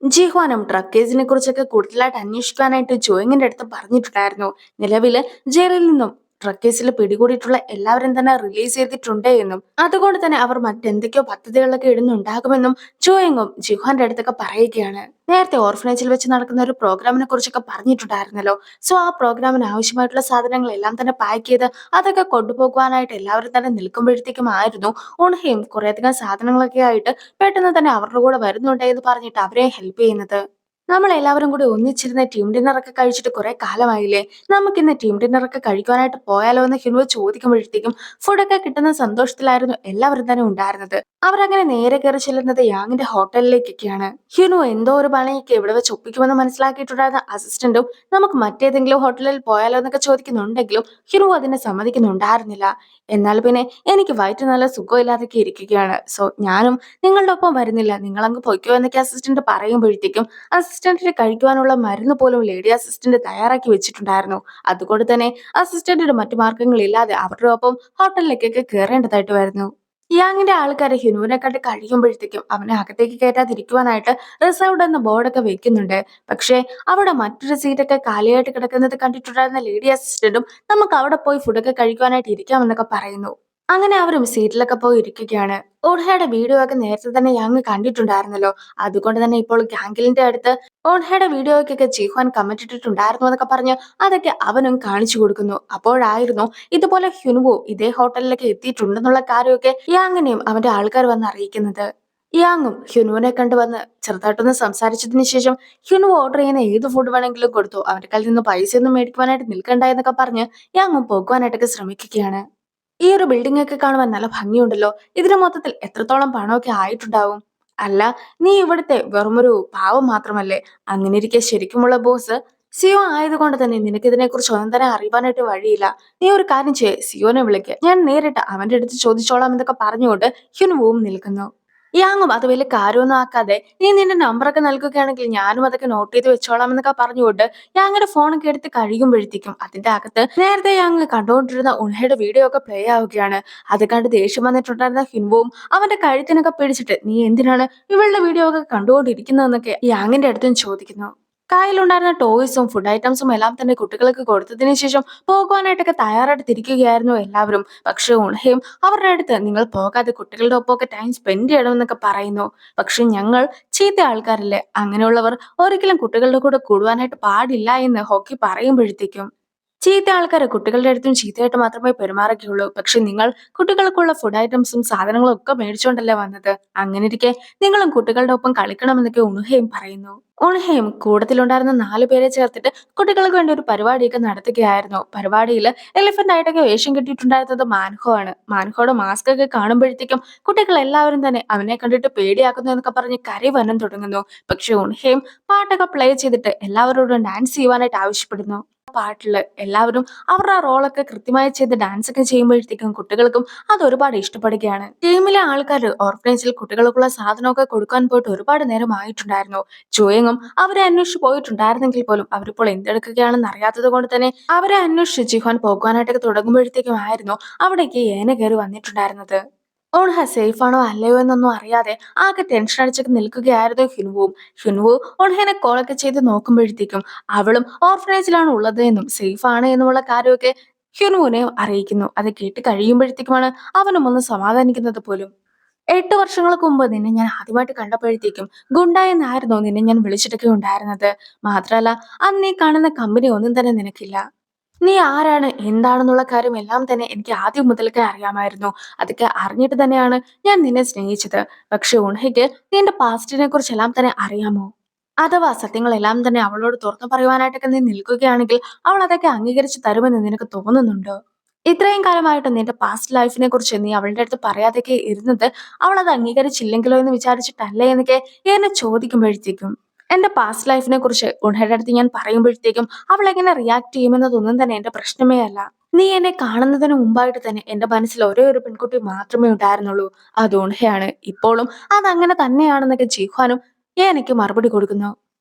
ജിഹ്വാനും drug കേസിനെ കുറിച്ചൊക്കെ കൂടുതലായിട്ട് അന്വേഷിക്കാനായിട്ട് ജോയിങ്ങിന്റെ അടുത്ത് പറഞ്ഞിട്ടുണ്ടായിരുന്നു. നിലവില് ജയിലിൽ നിന്നും ഡ്രഗ് കേസിൽ പിടികൂടിയിട്ടുള്ള എല്ലാവരും തന്നെ റിലീസ് ചെയ്തിട്ടുണ്ട് എന്നും അതുകൊണ്ട് തന്നെ അവർ മറ്റെന്തൊക്കെയോ പദ്ധതികളൊക്കെ ഇടുന്നുണ്ടാകുമെന്നും ജോയിങ്ങും ജിഹ്വാന്റെ അടുത്തൊക്കെ പറയുകയാണ്. നേരത്തെ ഓർഫനേജിൽ വെച്ച് നടക്കുന്ന ഒരു പ്രോഗ്രാമിനെ കുറിച്ചൊക്കെ പറഞ്ഞിട്ടുണ്ടായിരുന്നല്ലോ. സോ ആ പ്രോഗ്രാമിന് ആവശ്യമായിട്ടുള്ള സാധനങ്ങൾ എല്ലാം തന്നെ പാക്ക് ചെയ്ത് അതൊക്കെ കൊണ്ടുപോകുവാനായിട്ട് എല്ലാവരും തന്നെ നിൽക്കുമ്പോഴത്തേക്കും ആയിരുന്നു ഉൺഹയും കുറേയധികം സാധനങ്ങളൊക്കെ ആയിട്ട് പെട്ടെന്ന് തന്നെ അവരുടെ കൂടെ വരുന്നുണ്ട് എന്ന് പറഞ്ഞിട്ട് അവരെ ഹെൽപ്പ് ചെയ്യുന്നത്. നമ്മൾ എല്ലാവരും കൂടി ഒന്നിച്ചിരുന്ന ടീം ഡിന്നർ ഒക്കെ കഴിച്ചിട്ട് കുറെ കാലമായില്ലേ, നമുക്കിന്ന് ടീം ഡിന്നർ ഒക്കെ കഴിക്കുവാനായിട്ട് പോയാലോ എന്ന് ഹിനുവ ചോദിക്കുമ്പോഴത്തേക്കും ഫുഡൊക്കെ കിട്ടുന്ന സന്തോഷത്തിലായിരുന്നു എല്ലാവരും തന്നെ ഉണ്ടായിരുന്നത്. അവരങ്ങനെ നേരെ കയറി ചെല്ലുന്നത് യാങ്ങിന്റെ ഹോട്ടലിലേക്കൊക്കെയാണ്. ഹിനു എന്തോ ഒരു പണിയൊക്കെ ഇവിടെ വെച്ച് ഒപ്പിക്കുമെന്ന് മനസ്സിലാക്കിയിട്ടുണ്ടായിരുന്ന അസിസ്റ്റന്റും നമുക്ക് മറ്റേതെങ്കിലും ഹോട്ടലിൽ പോയാലോ എന്നൊക്കെ ചോദിക്കുന്നുണ്ടെങ്കിലും ഹിനു അതിനെ സമ്മതിക്കുന്നുണ്ടായിരുന്നില്ല. എന്നാൽ പിന്നെ എനിക്ക് വയറ്റ് നല്ല സുഖമില്ലാതൊക്കെ ഇരിക്കുകയാണ്, സോ ഞാനും നിങ്ങളുടെ ഒപ്പം വരുന്നില്ല, നിങ്ങൾ അങ്ങ് പൊയ്ക്കോ എന്നൊക്കെ അസിസ്റ്റന്റ് പറയുമ്പോഴത്തേക്കും അസിസ്റ്റന്റിന് കഴിക്കുവാനുള്ള മരുന്ന് പോലും ലേഡി അസിസ്റ്റന്റ് തയ്യാറാക്കി വെച്ചിട്ടുണ്ടായിരുന്നു. അതുകൊണ്ട് തന്നെ അസിസ്റ്റന്റിന് മറ്റു മാർഗങ്ങളില്ലാതെ അവരുടെ ഒപ്പം ഹോട്ടലിലേക്കൊക്കെ കയറേണ്ടതായിട്ട് വരുന്നു. യാങ്ങിന്റെ ആൾക്കാരെ ഹിനുവിനെ കണ്ട് കഴിയുമ്പോഴത്തേക്കും അവനെ അകത്തേക്ക് കയറ്റാതിരിക്കുവാനായിട്ട് റിസർവ്ഡ് എന്ന ബോർഡൊക്കെ വെക്കുന്നുണ്ട്. പക്ഷേ അവിടെ മറ്റൊരു സീറ്റൊക്കെ കാലിയായിട്ട് കിടക്കുന്നത് കണ്ടിട്ടുണ്ടായിരുന്ന ലേഡി അസിസ്റ്റന്റും നമുക്ക് അവിടെ പോയി ഫുഡൊക്കെ കഴിക്കുവാനായിട്ട് ഇരിക്കാമെന്നൊക്കെ പറയുന്നു. അങ്ങനെ അവരും സീറ്റിലൊക്കെ പോയി ഇരിക്കുകയാണ്. ഓൺഹയുടെ വീഡിയോ ഒക്കെ നേരത്തെ തന്നെ യാങ് കണ്ടിട്ടുണ്ടായിരുന്നല്ലോ. അതുകൊണ്ട് തന്നെ ഇപ്പോൾ ഗാംഗിലിന്റെ അടുത്ത് ഓൺഹയുടെ വീഡിയോയ്ക്കൊക്കെ ജിഹ്വാൻ കമന്റ് ഇട്ടിട്ടുണ്ടായിരുന്നു എന്നൊക്കെ പറഞ്ഞ് അതൊക്കെ അവനും കാണിച്ചു കൊടുക്കുന്നു. അപ്പോഴായിരുന്നു ഇതുപോലെ ഹ്യുനുവോ ഇതേ ഹോട്ടലിലൊക്കെ എത്തിയിട്ടുണ്ടെന്നുള്ള കാര്യമൊക്കെ യാങ്ങിനെയും അവന്റെ ആൾക്കാർ വന്ന് അറിയിക്കുന്നത്. യാങ്ങും ഹ്യുനുവിനെ കണ്ടു വന്ന് ചെറുതായിട്ടൊന്ന് സംസാരിച്ചതിന് ശേഷം ഹ്യുനു ഓർഡർ ചെയ്യുന്ന ഏത് ഫുഡ് വേണമെങ്കിലും കൊടുത്തു, അവന്റെ കയ്യിൽ നിന്ന് പൈസയൊന്നും മേടിക്കുവാനായിട്ട് നിൽക്കണ്ട എന്നൊക്കെ പറഞ്ഞ് യാങ്ങും പോകുവാനായിട്ടൊക്കെ ശ്രമിക്കുകയാണ്. ഈ ഒരു ബിൽഡിംഗ് ഒക്കെ കാണുവാൻ നല്ല ഭംഗിയുണ്ടല്ലോ. ഇതിന് മൊത്തത്തിൽ എത്രത്തോളം പണമൊക്കെ ആയിട്ടുണ്ടാവും? അല്ല, നീ ഇവിടുത്തെ വെറുമൊരു പാവം മാത്രമല്ലേ? അങ്ങനെ ഇരിക്കെ ശരിക്കുമുള്ള ബോസ് സിയോ ആയതുകൊണ്ട് തന്നെ നിനക്ക് ഇതിനെ കുറിച്ച് ഒന്നും തന്നെ അറിയാനായിട്ട് വഴിയില്ല. നീ ഒരു കാര്യം ചെയ്യ്, സിയോനെ വിളിക്ക്, ഞാൻ നേരിട്ട് അവന്റെ അടുത്ത് ചോദിച്ചോളാം എന്നൊക്കെ പറഞ്ഞുകൊണ്ട് ഹ്യുനുവും നിൽക്കുന്നു. യാങ്ങും അത് വലിയ കാര്യമൊന്നും ആക്കാതെ നീ നിന്റെ നമ്പറൊക്കെ നൽകുകയാണെങ്കിൽ ഞാനും അതൊക്കെ നോട്ട് ചെയ്ത് വെച്ചോളാം എന്നൊക്കെ പറഞ്ഞുകൊണ്ട് യാങ്ങിന്റെ ഫോണൊക്കെ എടുത്ത് കഴിയുമ്പോഴത്തേക്കും അതിന്റെ അകത്ത് നേരത്തെ യാങ് കണ്ടുകൊണ്ടിരുന്ന ഉൺഹയുടെ വീഡിയോ ഒക്കെ പ്ലേ ആവുകയാണ്. അത് കണ്ട് ദേഷ്യം വന്നിട്ടുണ്ടായിരുന്ന ഹിൻവുവും അവന്റെ കഴുത്തിനൊക്കെ പിടിച്ചിട്ട് നീ എന്തിനാണ് ഇവളുടെ വീഡിയോ ഒക്കെ കണ്ടുകൊണ്ടിരിക്കുന്നതെന്നൊക്കെ യാങ്ങിന്റെ അടുത്തും ചോദിക്കുന്നു. കയ്യിലുണ്ടായിരുന്ന ടോയ്സും ഫുഡ് ഐറ്റംസും എല്ലാം തന്നെ കുട്ടികൾക്ക് കൊടുത്തതിന് ശേഷം പോകുവാനായിട്ടൊക്കെ തയ്യാറായിട്ട് തിരിക്കുകയായിരുന്നു എല്ലാവരും. പക്ഷെ ഉൺഹയും അവരുടെ അടുത്ത് നിങ്ങൾ പോകാതെ കുട്ടികളുടെ ഒപ്പമൊക്കെ ടൈം സ്പെൻഡ് ചെയ്യണമെന്നൊക്കെ പറയുന്നു. പക്ഷെ ഞങ്ങൾ ചീത്ത ആൾക്കാരല്ലേ, അങ്ങനെയുള്ളവർ ഒരിക്കലും കുട്ടികളുടെ കൂടെ കൂടുവാനായിട്ട് പാടില്ല എന്ന് ഹോക്കി പറയുമ്പോഴത്തേക്കും ചീത്ത ആൾക്കാരെ കുട്ടികളുടെ അടുത്തും ചീത്തയായിട്ട് മാത്രമേ പെരുമാറുകയുള്ളൂ. പക്ഷെ നിങ്ങൾ കുട്ടികൾക്കുള്ള ഫുഡ് ഐറ്റംസും സാധനങ്ങളും ഒക്കെ മേടിച്ചുകൊണ്ടല്ലേ വന്നത്, അങ്ങനെ ഇരിക്കെ നിങ്ങളും കുട്ടികളുടെ ഒപ്പം കളിക്കണമെന്നൊക്കെ ഉൺഹയും പറയുന്നു. ഉൺഹയും കൂട്ടത്തിലുണ്ടായിരുന്ന 4 പേരെ ചേർത്തിട്ട് കുട്ടികൾക്ക് വേണ്ടി ഒരു പരിപാടിയൊക്കെ നടത്തുകയായിരുന്നു. പരിപാടിയിൽ എലിഫന്റ് ആയിട്ടൊക്കെ വേഷം കെട്ടിയിട്ടുണ്ടായിരുന്നത് മാൻഹോ ആണ്. മാൻഹോയുടെ മാസ്ക് ഒക്കെ കാണുമ്പോഴത്തേക്കും കുട്ടികൾ എല്ലാവരും തന്നെ അവനെ കണ്ടിട്ട് പേടിയാക്കുന്നു എന്നൊക്കെ പറഞ്ഞ് കരവനം തുടങ്ങുന്നു. പക്ഷെ ഉൺഹയും പാട്ടൊക്കെ പ്ലേ ചെയ്തിട്ട് എല്ലാവരോടും ഡാൻസ് ചെയ്യുവാനായിട്ട് ആവശ്യപ്പെടുന്നു. പാട്ടില് എല്ലാവരും അവരുടെ റോളൊക്കെ കൃത്യമായി ചെയ്ത് ഡാൻസ് ഒക്കെ ചെയ്യുമ്പോഴത്തേക്കും കുട്ടികൾക്കും അത് ഒരുപാട് ഇഷ്ടപ്പെടുകയാണ്. ടീമിലെ ആൾക്കാർ ഓർഫനേജിൽ കുട്ടികൾക്കുള്ള സാധനമൊക്കെ കൊടുക്കാൻ പോയിട്ട് ഒരുപാട് നേരം ആയിട്ടുണ്ടായിരുന്നു. ജോയങ്ങും അവരെ അന്വേഷിച്ച് പോയിട്ടുണ്ടായിരുന്നെങ്കിൽ പോലും അവരിപ്പോൾ എന്തെടുക്കുകയാണെന്ന് അറിയാത്തത് കൊണ്ട് തന്നെ അവരെ അന്വേഷിച്ച് ജിഹ്വാൻ പോകുവാനായിട്ടൊക്കെ തുടങ്ങുമ്പോഴത്തേക്കും ആയിരുന്നു അവിടേക്ക് ഏന കയറി വന്നിട്ടുണ്ടായിരുന്നത്. ഓൺഹ സേഫ് ആണോ അല്ലയോ എന്നൊന്നും അറിയാതെ ആകെ ടെൻഷൻ അടിച്ചൊക്കെ നിൽക്കുകയായിരുന്നു ഹിനുവും. ഹിനുവു ഓൺഹനെ കോളൊക്കെ ചെയ്ത് നോക്കുമ്പോഴത്തേക്കും അവളും ഓർഫനേജിലാണ് ഉള്ളത് എന്നും സേഫ് ആണ് എന്നുമുള്ള കാര്യമൊക്കെ ഹ്യുനുവിനെ അറിയിക്കുന്നു. അത് കേട്ട് കഴിയുമ്പോഴത്തേക്കുമാണ് അവനും ഒന്ന് സമാധാനിക്കുന്നത് പോലും. 8 വർഷങ്ങൾക്ക് മുമ്പ് നിന്നെ ഞാൻ ആദ്യമായിട്ട് കണ്ടപ്പോഴത്തേക്കും ഗുണ്ട എന്നായിരുന്നു നിന്നെ ഞാൻ വിളിച്ചിട്ടൊക്കെ ഉണ്ടായിരുന്നത്. മാത്രല്ല അന്ന് നീ കാണുന്ന കമ്പനി ഒന്നും തന്നെ നിനക്കില്ല. നീ ആരാണ് എന്താണെന്നുള്ള കാര്യം എല്ലാം തന്നെ എനിക്ക് ആദ്യം മുതൽക്കേ അറിയാമായിരുന്നു. അതൊക്കെ അറിഞ്ഞിട്ട് തന്നെയാണ് ഞാൻ നിന്നെ സ്നേഹിച്ചത്. പക്ഷെ ഉൺഹയ്ക്ക് നിന്റെ പാസ്റ്റിനെ കുറിച്ചെല്ലാം തന്നെ അറിയാമോ? അഥവാ സത്യങ്ങളെല്ലാം തന്നെ അവളോട് തുറന്നു പറയുവാനായിട്ടൊക്കെ നീ നിൽക്കുകയാണെങ്കിൽ അവൾ അതൊക്കെ അംഗീകരിച്ച് തരുമെന്ന് നിനക്ക് തോന്നുന്നുണ്ടോ? ഇത്രയും കാലമായിട്ട് നിന്റെ പാസ്റ്റ് ലൈഫിനെ കുറിച്ച് നീ അവളുടെ അടുത്ത് പറയാതൊക്കെ ഇരുന്നത് അവൾ അത് അംഗീകരിച്ചില്ലെങ്കിലോ എന്ന് വിചാരിച്ചിട്ടല്ലേ എന്നൊക്കെ എന്നെ ചോദിക്കുമ്പോഴത്തേക്കും എന്റെ പാസ്റ്റ് ലൈഫിനെ കുറിച്ച് ഉൺഹയുടെ അടുത്ത് ഞാൻ പറയുമ്പോഴത്തേക്കും അവൾ എങ്ങനെ റിയാക്ട് ചെയ്യുമെന്നതൊന്നും തന്നെ എന്റെ പ്രശ്നമേ അല്ല. നീ എന്നെ കാണുന്നതിന് മുമ്പായിട്ട് തന്നെ എന്റെ മനസ്സിൽ ഒരേ ഒരു പെൺകുട്ടി മാത്രമേ ഉണ്ടായിരുന്നുള്ളൂ, അത് ഉൺഹയാണ്. ഇപ്പോഴും അതങ്ങനെ തന്നെയാണെന്നൊക്കെ ജിഹ്വാനും എനിക്ക് മറുപടി കൊടുക്കുന്നു.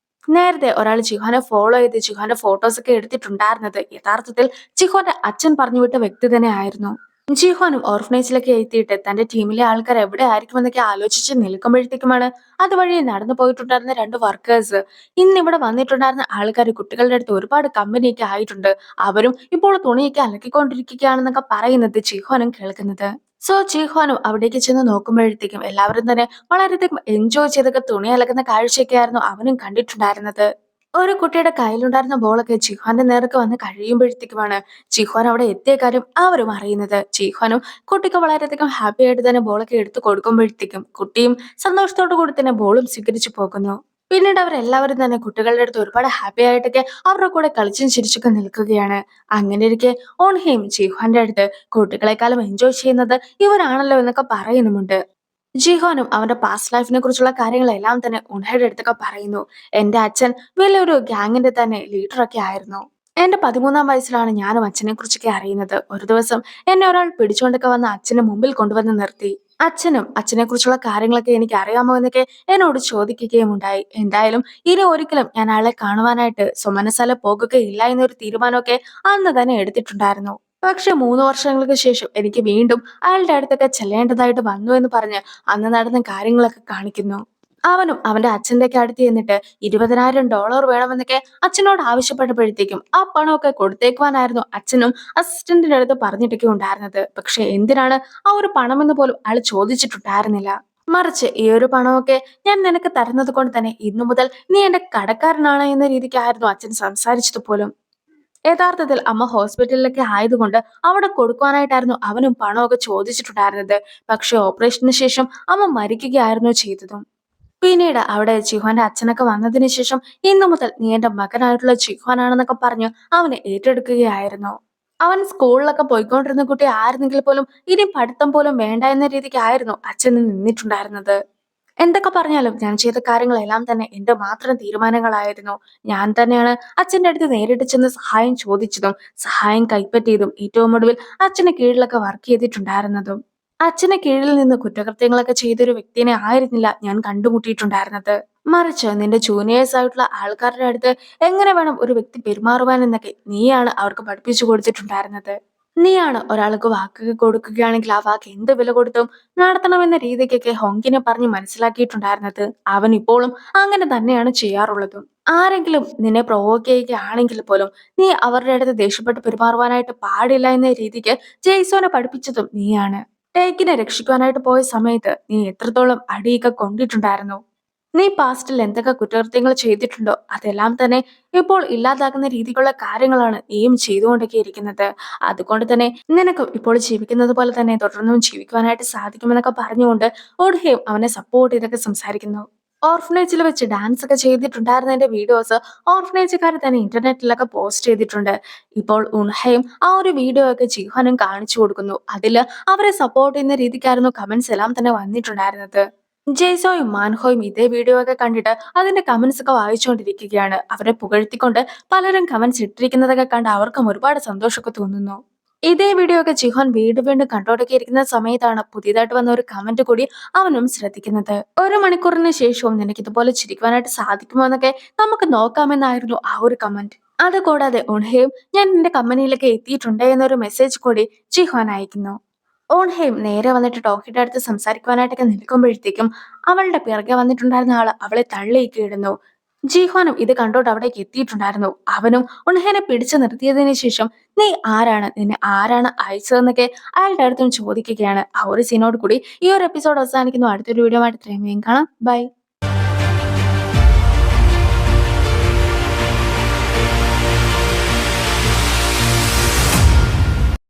നേരത്തെ ഒരാൾ ജിഹാനെ ഫോളോ ചെയ്ത് ജിഹാന്റെ ഫോട്ടോസ് ഒക്കെ എടുത്തിട്ടുണ്ടായിരുന്നത് യഥാർത്ഥത്തിൽ ജിഹോന്റെ അച്ഛൻ പറഞ്ഞുവിട്ട വ്യക്തി തന്നെ ആയിരുന്നു. ജിഹ്വാനും ഓർഫനേജിലൊക്കെ എത്തിയിട്ട് തന്റെ ടീമിലെ ആൾക്കാർ എവിടെ ആയിരിക്കുമെന്നൊക്കെ ആലോചിച്ച് നിൽക്കുമ്പോഴത്തേക്കുമാണ് അതുവഴി നടന്നു പോയിട്ടുണ്ടായിരുന്ന രണ്ട് വർക്കേഴ്സ് ഇന്ന് ഇവിടെ വന്നിട്ടുണ്ടായിരുന്ന ആൾക്കാർ കുട്ടികളുടെ അടുത്ത് ഒരുപാട് കമ്പനിയൊക്കെ ആയിട്ടുണ്ട്. അവരും ഇപ്പോൾ തുണിയൊക്കെ അലക്കിക്കൊണ്ടിരിക്കുകയാണെന്നൊക്കെ പറയുന്നത് ജിഹ്വാനും കേൾക്കുന്നത്. സോ ജിഹ്വാനും അവിടേക്ക് ചെന്ന് നോക്കുമ്പോഴത്തേക്കും എല്ലാവരും തന്നെ വളരെയധികം എൻജോയ് ചെയ്തൊക്കെ തുണി അലക്കുന്ന കാഴ്ചയൊക്കെ ആയിരുന്നു അവനും കണ്ടിട്ടുണ്ടായിരുന്നത്. ഒരു കുട്ടിയുടെ കയ്യിലുണ്ടായിരുന്ന ബോളൊക്കെ ജിഹ്വാന്റെ നേർക്ക് വന്ന് കഴിയുമ്പോഴത്തേക്കുമാണ് ജിഹ്വാൻ അവിടെ എത്തിയ കാര്യം അവരും അറിയുന്നത്. ജിഹ്വാനും കുട്ടിക്ക് വളരെയധികം ഹാപ്പി ആയിട്ട് തന്നെ ബോളൊക്കെ എടുത്തു കൊടുക്കുമ്പോഴത്തേക്കും കുട്ടിയും സന്തോഷത്തോടു കൂടി തന്നെ ബോളും സ്വീകരിച്ചു പോകുന്നു. പിന്നീട് അവരെല്ലാവരും തന്നെ കുട്ടികളുടെ അടുത്ത് ഒരുപാട് ഹാപ്പി ആയിട്ടൊക്കെ അവരുടെ കൂടെ കളിച്ചും ചിരിച്ചൊക്കെ നിൽക്കുകയാണ്. അങ്ങനെ ഇരിക്കെ ഓൺഹെയിം ജിഹ്വാന്റെ അടുത്ത് കുട്ടികളെക്കാളും എൻജോയ് ചെയ്യുന്നത് ഇവരാണല്ലോ എന്നൊക്കെ പറയുന്നുമുണ്ട്. ജിഹോനും അവന്റെ പാസ്റ്റ് ലൈഫിനെ കുറിച്ചുള്ള കാര്യങ്ങളെല്ലാം തന്നെ ഉൺഹയുടെ അടുത്തൊക്കെ പറയുന്നു. എന്റെ അച്ഛൻ വലിയൊരു ഗ്യാങ്ങിന്റെ തന്നെ ലീഡറൊക്കെ ആയിരുന്നു. എന്റെ 13-ാം വയസ്സിലാണ് ഞാനും അച്ഛനെ കുറിച്ചൊക്കെ അറിയുന്നത്. ഒരു ദിവസം എന്നെ ഒരാൾ പിടിച്ചുകൊണ്ടൊക്കെ വന്ന് അച്ഛന്റെ മുമ്പിൽ കൊണ്ടുവന്ന് നിർത്തി. അച്ഛനും അച്ഛനെ കുറിച്ചുള്ള കാര്യങ്ങളൊക്കെ എനിക്ക് അറിയാമോ എന്നൊക്കെ എന്നോട് ചോദിക്കുകയും ഉണ്ടായി. എന്തായാലും ഇനി ഒരിക്കലും ഞാൻ അയാളെ കാണുവാനായിട്ട് സുമനസാലെ പോകുകയില്ല എന്നൊരു തീരുമാനമൊക്കെ അന്ന് തന്നെ എടുത്തിട്ടുണ്ടായിരുന്നു. പക്ഷെ 3 വർഷങ്ങൾക്ക് ശേഷം എനിക്ക് വീണ്ടും അയാളുടെ അടുത്തൊക്കെ ചെല്ലേണ്ടതായിട്ട് വന്നു എന്ന് പറഞ്ഞ് അന്ന് നടന്ന കാര്യങ്ങളൊക്കെ കാണിക്കുന്നു. അവനും അവന്റെ അച്ഛന്റെ ഒക്കെ അടുത്ത് ചെന്നിട്ട് $20,000 വേണമെന്നൊക്കെ അച്ഛനോട് ആവശ്യപ്പെട്ടപ്പോഴത്തേക്കും ആ പണമൊക്കെ കൊടുത്തേക്കുവാനായിരുന്നു അച്ഛനും അസിസ്റ്റന്റിന്റെ അടുത്ത് പറഞ്ഞിട്ടൊക്കെ ഉണ്ടായിരുന്നത്. പക്ഷെ എന്തിനാണ് ആ ഒരു പണമെന്ന് പോലും അയാൾ ചോദിച്ചിട്ടുണ്ടായിരുന്നില്ല. മറിച്ച് ഈ ഒരു പണമൊക്കെ ഞാൻ നിനക്ക് തരുന്നത് കൊണ്ട് തന്നെ ഇന്നു മുതൽ നീ എന്റെ കടക്കാരനാണ് എന്ന രീതിക്കായിരുന്നു അച്ഛൻ സംസാരിച്ചത് പോലും. യഥാർത്ഥത്തിൽ അമ്മ ഹോസ്പിറ്റലിലൊക്കെ ആയതുകൊണ്ട് അവിടെ കൊടുക്കുവാനായിട്ടായിരുന്നു അവനും പണമൊക്കെ ചോദിച്ചിട്ടുണ്ടായിരുന്നത്. പക്ഷെ ഓപ്പറേഷന് ശേഷം അമ്മ മരിക്കുകയായിരുന്നു ചെയ്തതും. പിന്നീട് അവിടെ ജിഹ്വാന്റെ അച്ഛനൊക്കെ വന്നതിന് ശേഷം ഇന്നു മുതൽ നീ എന്റെ മകനായിട്ടുള്ള ജിഹ്വാനാണെന്നൊക്കെ പറഞ്ഞ് അവനെ ഏറ്റെടുക്കുകയായിരുന്നു. അവൻ സ്കൂളിലൊക്കെ പോയിക്കൊണ്ടിരുന്ന കുട്ടി ആയിരുന്നെങ്കിൽ പോലും ഇനി പഠിത്തം പോലും വേണ്ട എന്ന രീതിക്കായിരുന്നു അച്ഛൻ നിന്നിട്ടുണ്ടായിരുന്നത്. എന്തൊക്കെ പറഞ്ഞാലും ഞാൻ ചെയ്ത കാര്യങ്ങളെല്ലാം തന്നെ എന്റെ മാത്രം തീരുമാനങ്ങളായിരുന്നു. ഞാൻ തന്നെയാണ് അച്ഛന്റെ അടുത്ത് നേരിട്ട് ചെന്ന് സഹായം ചോദിച്ചതും സഹായം കൈപ്പറ്റിയതും ഏറ്റവും ഒടുവിൽ അച്ഛന് കീഴിലൊക്കെ വർക്ക് ചെയ്തിട്ടുണ്ടായിരുന്നതും. അച്ഛന് കീഴിൽ നിന്ന് കുറ്റകൃത്യങ്ങളൊക്കെ ചെയ്തൊരു വ്യക്തിനെ ആയിരുന്നില്ല ഞാൻ കണ്ടുമുട്ടിയിട്ടുണ്ടായിരുന്നത്. മറിച്ച് നിന്റെ ജൂനിയേഴ്സ് ആയിട്ടുള്ള ആൾക്കാരുടെ അടുത്ത് എങ്ങനെ വേണം ഒരു വ്യക്തി പെരുമാറുവാൻ എന്നൊക്കെ നീയാണ് അവർക്ക് പഠിപ്പിച്ചു കൊടുത്തിട്ടുണ്ടായിരുന്നത്. നീയാണ് ഒരാൾക്ക് വാക്കൊക്കെ കൊടുക്കുകയാണെങ്കിൽ ആ വാക്ക് എന്ത് വില കൊടുത്തും നടത്തണമെന്ന രീതിക്കൊക്കെ ഹോങ്കിനെ പറഞ്ഞ് മനസ്സിലാക്കിയിട്ടുണ്ടായിരുന്നത്. അവൻ ഇപ്പോഴും അങ്ങനെ തന്നെയാണ് ചെയ്യാറുള്ളതും. ആരെങ്കിലും നിന്നെ പ്രൊവോക്ക് ചെയ്യുകയാണെങ്കിൽ പോലും നീ അവരുടെ അടുത്ത് ദേഷ്യപ്പെട്ട് പെരുമാറുവാനായിട്ട് പാടില്ല എന്ന രീതിക്ക് ജെയ്സോനെ പഠിപ്പിച്ചതും നീയാണ്. ടേക്കിനെ രക്ഷിക്കുവാനായിട്ട് പോയ സമയത്ത് നീ എത്രത്തോളം അടിയൊക്കെ കൊണ്ടിട്ടുണ്ടായിരുന്നു. നീ പാസ്റ്റിൽ എന്തൊക്കെ കുറ്റകൃത്യങ്ങൾ ചെയ്തിട്ടുണ്ടോ അതെല്ലാം തന്നെ ഇപ്പോൾ ഇല്ലാതാക്കുന്ന രീതിക്കുള്ള കാര്യങ്ങളാണ് നീയും ചെയ്തുകൊണ്ടൊക്കെ ഇരിക്കുന്നത്. അതുകൊണ്ട് തന്നെ നിനക്കും ഇപ്പോൾ ജീവിക്കുന്നത് പോലെ തന്നെ തുടർന്നും ജീവിക്കുവാനായിട്ട് സാധിക്കുമെന്നൊക്കെ പറഞ്ഞുകൊണ്ട് ഓഡ്ഹേം അവനെ സപ്പോർട്ട് ചെയ്തൊക്കെ സംസാരിക്കുന്നു. ഓർഫനേജിൽ വെച്ച് ഡാൻസ് ഒക്കെ ചെയ്തിട്ടുണ്ടായിരുന്നതിന്റെ വീഡിയോസ് ഓർഫനേജുകാർ തന്നെ ഇന്റർനെറ്റിലൊക്കെ പോസ്റ്റ് ചെയ്തിട്ടുണ്ട്. ഇപ്പോൾ ഉൺഹയും ആ ഒരു വീഡിയോ ഒക്കെ ജിഹ്വാനും കാണിച്ചു കൊടുക്കുന്നു. അതില് അവരെ സപ്പോർട്ട് ചെയ്യുന്ന രീതിക്കായിരുന്നു കമന്റ്സ് എല്ലാം തന്നെ വന്നിട്ടുണ്ടായിരുന്നത്. ജെയ്സോയും മാൻഹോയും ഇതേ വീഡിയോ ഒക്കെ കണ്ടിട്ട് അതിന്റെ കമന്റ്സ് ഒക്കെ വായിച്ചുകൊണ്ടിരിക്കുകയാണ്. അവരെ പുകഴ്ത്തിക്കൊണ്ട് പലരും കമന്റ്സ് ഇട്ടിരിക്കുന്നതൊക്കെ കണ്ട് അവർക്കും ഒരുപാട് സന്തോഷമൊക്കെ തോന്നുന്നു. ഇതേ വീഡിയോ ഒക്കെ ജിഹോൻ വീണ്ടും വീണ്ടും കണ്ടോടൊക്കെ ഇരിക്കുന്ന സമയത്താണ് പുതിയതായിട്ട് വന്ന ഒരു കമന്റ് കൂടി അവനും ശ്രദ്ധിക്കുന്നത്. 1 മണിക്കൂറിന് ശേഷവും നിനക്ക് ഇതുപോലെ ചിരിക്കുവാനായിട്ട് സാധിക്കുമോ എന്നൊക്കെ നമുക്ക് നോക്കാമെന്നായിരുന്നു ആ ഒരു കമന്റ്. അത് കൂടാതെ ഉൺഹയും ഞാൻ നിന്റെ കമ്പനിയിലൊക്കെ എത്തിയിട്ടുണ്ട് എന്നൊരു മെസ്സേജ് കൂടി ജിഹോൻ അയക്കുന്നു. ഓൺഹെയിം നേരെ വന്നിട്ട് ടോക്കിയുടെ അടുത്ത് സംസാരിക്കുവാനായിട്ടൊക്കെ നിൽക്കുമ്പോഴത്തേക്കും അവളുടെ പിറകെ വന്നിട്ടുണ്ടായിരുന്ന ആള് അവളെ തള്ളിയൊക്കെ ഇടുന്നു. ജീഹ്വാനും ഇത് കണ്ടോട്ട് അവിടേക്ക് എത്തിയിട്ടുണ്ടായിരുന്നു. അവനും ഉൺഹേനെ പിടിച്ചു നിർത്തിയതിനു ശേഷം നീ ആരാണ്, നിന്നെ ആരാണ് അയച്ചതെന്നൊക്കെ അയാളുടെ അടുത്തും ചോദിക്കുകയാണ്. ആ ഒരു സീനോട് കൂടി ഈ ഒരു എപ്പിസോഡ് അവസാനിക്കുന്നു. അടുത്തൊരു വീഡിയോ ആയിട്ട് ഇത്രയും വേഗം കാണാം. ബൈ.